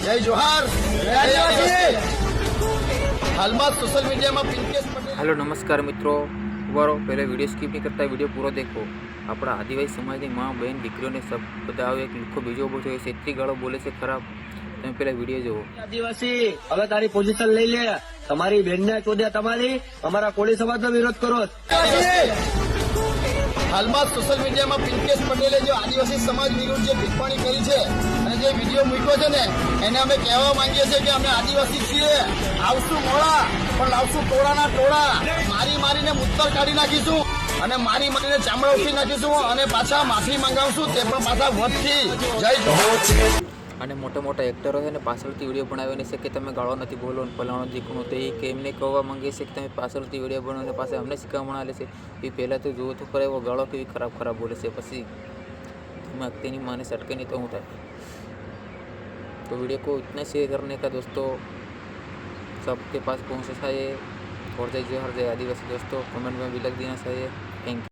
જય જોહાર, જય આદિવાસી। હાલમાં સોશિયલ મીડિયામાં પિંકેશ પટેલ। हेलो नमस्कार मित्रों, उबारो पहले वीडियो स्किप नहीं करता, वीडियो पूरा देखो। अपना आदिवासी समाज की माँ बहन दीकरीओ ने सब बताओ। एक लिखो बीजो बोलो है सेत्री गाड़ो बोले से खराब। તમે પેલા વિડીયો જુઓ। આદિવાસી હવે તારી પોઝિશન લઈ લે। તમારી બેનને ચોદ્યા તમારી અમારા કોળી સમાજનો વિરોધ કરો। હાલમાં સોશિયલ મીડિયામાં પિંકેશ પટેલે જે આદિવાસી સમાજ વિરુદ્ધ જે ટિપ્પણી કરી છે અને જે વિડીયો મૂક્યો છે ને, એને અમે કહેવા માંગીએ છીએ કે અમે આદિવાસી છીએ, આવશું મોડા પણ લાવશું ટોળાના ટોળા। મારીને મુત્તર કાઢી નાખીશું અને મારીને ચામડા ઉઠી નાખીશું અને પાછા માફી માંગાવશું, તે પણ પાછા વધથી। જય જોહાર। અને મોટા મોટા એક્ટરો છે ને પાછળથી વિડીયો બનાવીને છે કે તમે ગાળો નથી બોલો ને ફલાણો દીકણું, તો એ કે એમને કહેવા માંગે છે કે તમે પાછળથી વિડીયો બનાવીને પાસે અમને શીખવામણ આલે છે। એ પહેલાં તો જુઓ તો ખરા એવો ગાળો કેવી ખરાબ બોલે છે, પછી તમે તેની माने सटके नहीं तो हूँ था। तो वीडियो को इतना शेयर करने का दोस्तों सबके पास पहुँचना चाहिए। और जय जोहार, जय आदिवासी दोस्तों, कमेंट में भी लग देना चाहिए। Thank you.